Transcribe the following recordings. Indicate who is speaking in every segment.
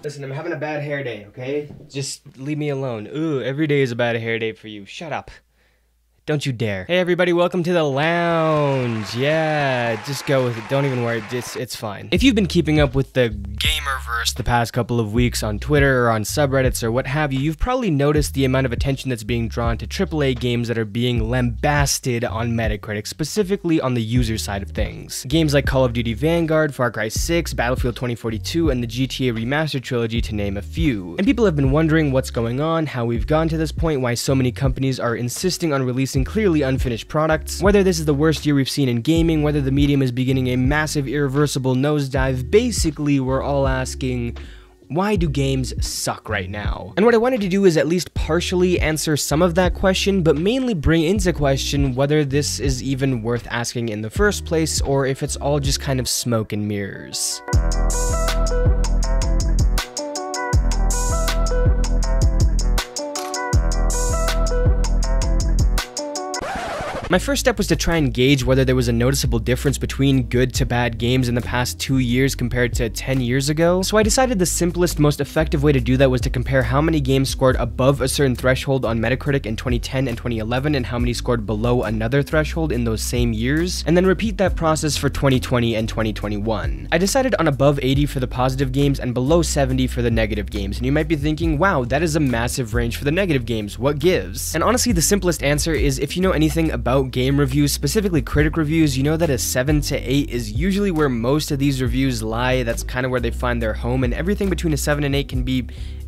Speaker 1: Listen, I'm having a bad hair day, okay? Just leave me alone. Ooh, every day is a bad hair day for you. Shut up. Don't you dare. Hey everybody, welcome to the lounge. Yeah, just go with it. Don't even worry, it's fine. If you've been keeping up with the gamerverse the past couple of weeks on Twitter or on subreddits or what have you, you've probably noticed the amount of attention that's being drawn to AAA games that are being lambasted on Metacritic, specifically on the user side of things. Games like Call of Duty Vanguard, Far Cry 6, Battlefield 2042, and the GTA Remastered Trilogy to name a few. And people have been wondering what's going on, how we've gotten to this point, why so many companies are insisting on releasing clearly unfinished products, whether this is the worst year we've seen in gaming, whether the medium is beginning a massive irreversible nosedive. Basically, we're all asking, why do games suck right now? And what I wanted to do is at least partially answer some of that question, but mainly bring into question whether this is even worth asking in the first place, or if it's all just kind of smoke and mirrors. My first step was to try and gauge whether there was a noticeable difference between good to bad games in the past 2 years compared to 10 years ago. So I decided the simplest, most effective way to do that was to compare how many games scored above a certain threshold on Metacritic in 2010 and 2011 and how many scored below another threshold in those same years, and then repeat that process for 2020 and 2021. I decided on above 80 for the positive games and below 70 for the negative games, and you might be thinking, wow, that is a massive range for the negative games, what gives? And honestly, the simplest answer is if you know anything about game reviews, specifically critic reviews, you know that a 7 to 8 is usually where most of these reviews lie. That's kind of where they find their home, and everything between a 7 and 8 can be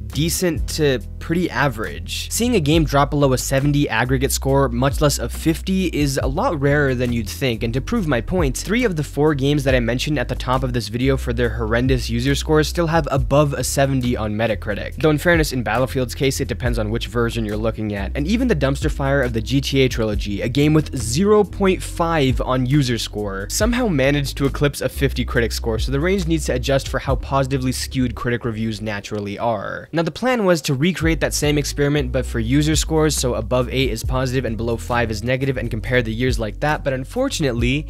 Speaker 1: decent to pretty average. Seeing a game drop below a 70 aggregate score, much less a 50, is a lot rarer than you'd think, and to prove my point, 3 of the 4 games that I mentioned at the top of this video for their horrendous user scores still have above a 70 on Metacritic. Though in fairness, in Battlefield's case, it depends on which version you're looking at, and even the dumpster fire of the GTA Trilogy, a game with 0.5 on user score, somehow managed to eclipse a 50 critic score, so the range needs to adjust for how positively skewed critic reviews naturally are. Now, the plan was to recreate that same experiment, but for user scores, so above 8 is positive and below 5 is negative, and compare the years like that, but unfortunately,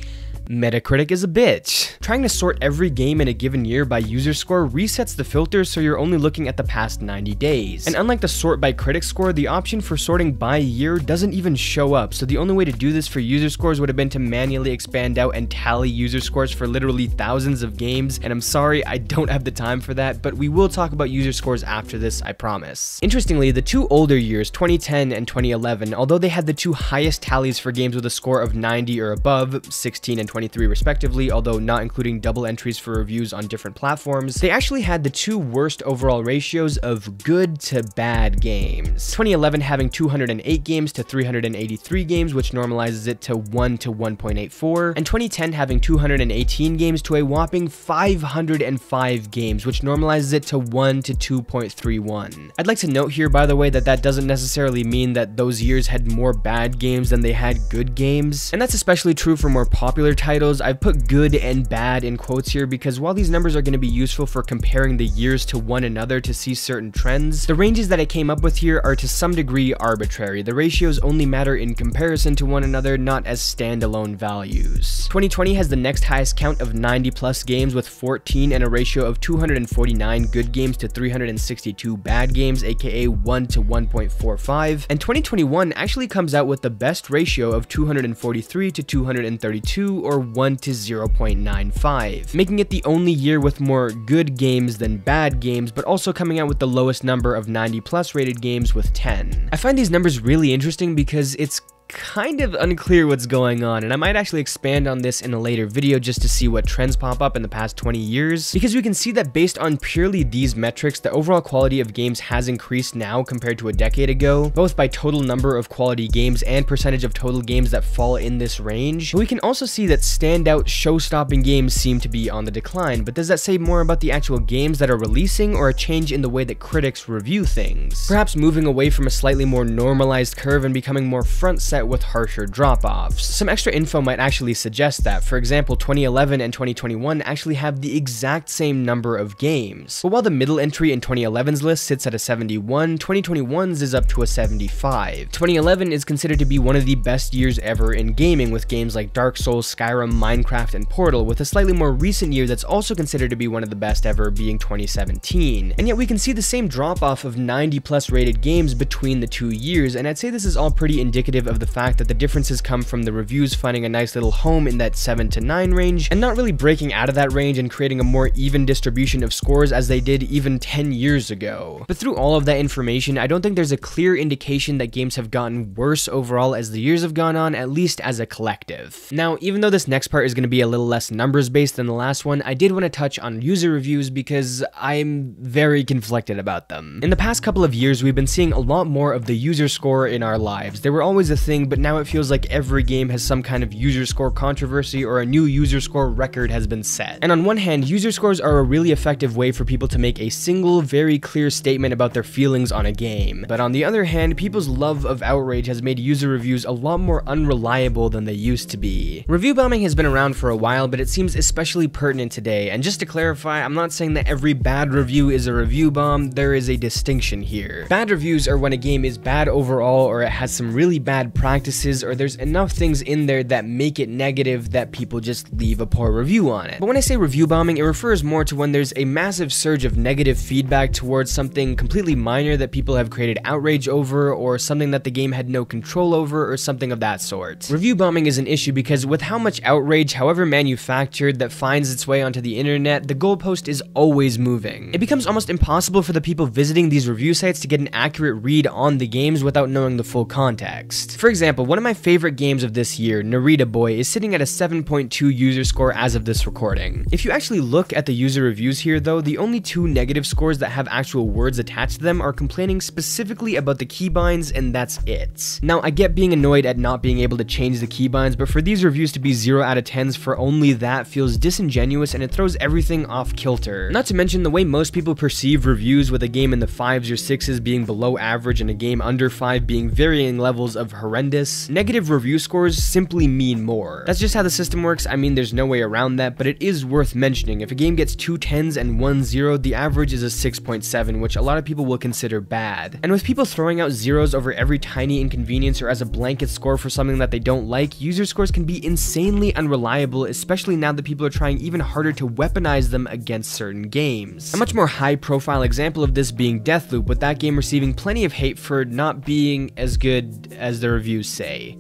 Speaker 1: Metacritic is a bitch. Trying to sort every game in a given year by user score resets the filter, so you're only looking at the past 90 days. And unlike the sort by critic score, the option for sorting by year doesn't even show up, so the only way to do this for user scores would have been to manually expand out and tally user scores for literally thousands of games, and I'm sorry, I don't have the time for that, but we will talk about user scores after this, I promise. Interestingly, the 2 older years, 2010 and 2011, although they had the 2 highest tallies for games with a score of 90 or above, 16 and 23 respectively, although not including double entries for reviews on different platforms, they actually had the 2 worst overall ratios of good to bad games. 2011 having 208 games to 383 games, which normalizes it to 1 to 1.84, and 2010 having 218 games to a whopping 505 games, which normalizes it to 1 to 2.31. I'd like to note here, by the way, that that doesn't necessarily mean that those years had more bad games than they had good games, and that's especially true for more popular titles. I've put good and bad in quotes here because while these numbers are going to be useful for comparing the years to one another to see certain trends, the ranges that I came up with here are to some degree arbitrary. The ratios only matter in comparison to one another, not as standalone values. 2020 has the next highest count of 90 plus games with 14 and a ratio of 249 good games to 362 bad games, aka 1 to 1.45, and 2021 actually comes out with the best ratio of 243 to 232, or 1 to 0.95, making it the only year with more good games than bad games, but also coming out with the lowest number of 90 plus rated games with 10. I find these numbers really interesting because it's kind of unclear what's going on, and I might actually expand on this in a later video just to see what trends pop up in the past 20 years, because we can see that based on purely these metrics, the overall quality of games has increased now compared to a decade ago, both by total number of quality games and percentage of total games that fall in this range. But we can also see that standout, show-stopping games seem to be on the decline, but does that say more about the actual games that are releasing, or a change in the way that critics review things? Perhaps moving away from a slightly more normalized curve and becoming more front set offset with harsher drop-offs. Some extra info might actually suggest that. For example, 2011 and 2021 actually have the exact same number of games. But while the middle entry in 2011's list sits at a 71, 2021's is up to a 75. 2011 is considered to be one of the best years ever in gaming, with games like Dark Souls, Skyrim, Minecraft, and Portal, with a slightly more recent year that's also considered to be one of the best ever being 2017. And yet we can see the same drop-off of 90+ rated games between the 2 years, and I'd say this is all pretty indicative of the fact that the differences come from the reviews finding a nice little home in that 7 to 9 range, and not really breaking out of that range and creating a more even distribution of scores as they did even 10 years ago. But through all of that information, I don't think there's a clear indication that games have gotten worse overall as the years have gone on, at least as a collective. Now, even though this next part is going to be a little less numbers based than the last one, I did want to touch on user reviews because I'm very conflicted about them. In the past couple of years, we've been seeing a lot more of the user score in our lives. They were always a thing, but now it feels like every game has some kind of user score controversy or a new user score record has been set. And on one hand, user scores are a really effective way for people to make a single, very clear statement about their feelings on a game. But on the other hand, people's love of outrage has made user reviews a lot more unreliable than they used to be. Review bombing has been around for a while, but it seems especially pertinent today. And just to clarify, I'm not saying that every bad review is a review bomb. There is a distinction here. Bad reviews are when a game is bad overall, or it has some really bad practices, or there's enough things in there that make it negative that people just leave a poor review on it. But when I say review bombing, it refers more to when there's a massive surge of negative feedback towards something completely minor that people have created outrage over, or something that the game had no control over, or something of that sort. Review bombing is an issue because with how much outrage, however manufactured, that finds its way onto the internet, the goalpost is always moving. It becomes almost impossible for the people visiting these review sites to get an accurate read on the games without knowing the full context. For example, one of my favorite games of this year, Narita Boy, is sitting at a 7.2 user score as of this recording. If you actually look at the user reviews here though, the only 2 negative scores that have actual words attached to them are complaining specifically about the keybinds, and that's it. Now, I get being annoyed at not being able to change the keybinds, but for these reviews to be 0 out of 10s for only that feels disingenuous, and it throws everything off kilter. Not to mention the way most people perceive reviews, with a game in the 5s or 6s being below average and a game under 5 being varying levels of horrendous. Negative review scores simply mean more. That's just how the system works. I mean, there's no way around that, but it is worth mentioning. If a game gets 2 10s and 1 0, the average is a 6.7, which a lot of people will consider bad. And with people throwing out zeros over every tiny inconvenience or as a blanket score for something that they don't like, user scores can be insanely unreliable, especially now that people are trying even harder to weaponize them against certain games. A much more high-profile example of this being Deathloop, with that game receiving plenty of hate for not being as good as the reviews say,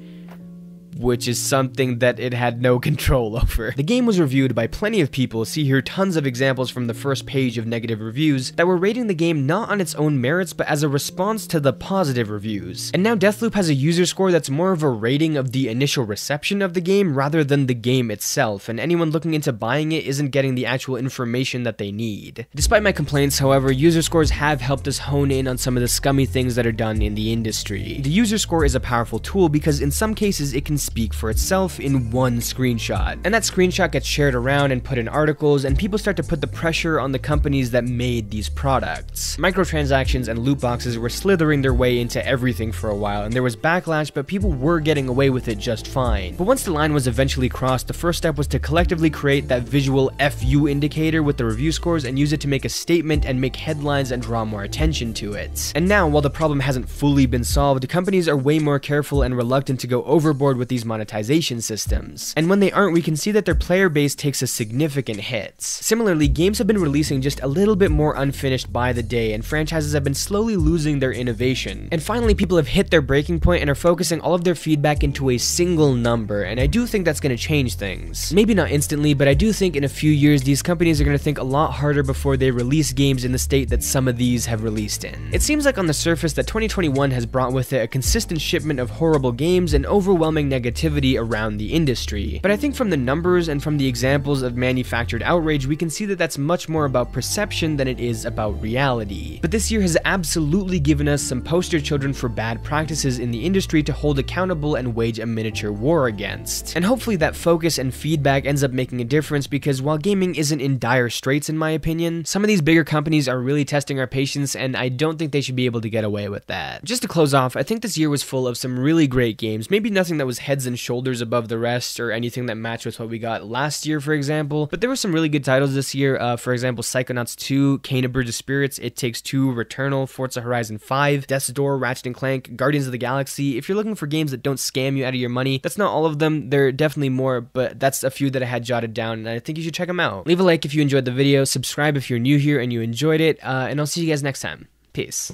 Speaker 1: which is something that it had no control over. The game was reviewed by plenty of people. See here tons of examples from the first page of negative reviews that were rating the game not on its own merits, but as a response to the positive reviews. And now Deathloop has a user score that's more of a rating of the initial reception of the game rather than the game itself, and anyone looking into buying it isn't getting the actual information that they need. Despite my complaints, however, user scores have helped us hone in on some of the scummy things that are done in the industry. The user score is a powerful tool because in some cases it can speak for itself in one screenshot, and that screenshot gets shared around and put in articles, and people start to put the pressure on the companies that made these products. Microtransactions and loot boxes were slithering their way into everything for a while, and there was backlash, but people were getting away with it just fine. But once the line was eventually crossed, the first step was to collectively create that visual FU indicator with the review scores and use it to make a statement and make headlines and draw more attention to it. And now, while the problem hasn't fully been solved, companies are way more careful and reluctant to go overboard with these monetization systems. And when they aren't, we can see that their player base takes a significant hit. Similarly, games have been releasing just a little bit more unfinished by the day, and franchises have been slowly losing their innovation. And finally, people have hit their breaking point and are focusing all of their feedback into a single number, and I do think that's going to change things. Maybe not instantly, but I do think in a few years these companies are going to think a lot harder before they release games in the state that some of these have released in. It seems like on the surface that 2021 has brought with it a consistent shipment of horrible games and overwhelming negativity negativity around the industry. But I think from the numbers and from the examples of manufactured outrage, we can see that that's much more about perception than it is about reality. But this year has absolutely given us some poster children for bad practices in the industry to hold accountable and wage a miniature war against. And hopefully that focus and feedback ends up making a difference, because while gaming isn't in dire straits in my opinion, some of these bigger companies are really testing our patience, and I don't think they should be able to get away with that. Just to close off, I think this year was full of some really great games, maybe nothing that was heads and shoulders above the rest or anything that matched with what we got last year, for example, but there were some really good titles this year. For example, Psychonauts 2, Kane of Bridge of Spirits, It Takes Two, Returnal, Forza Horizon 5, Death's Door, Ratchet & Clank, Guardians of the Galaxy. If you're looking for games that don't scam you out of your money, that's not all of them, there are definitely more, but that's a few that I had jotted down, and I think you should check them out. Leave a like if you enjoyed the video, subscribe if you're new here and you enjoyed it, and I'll see you guys next time. Peace.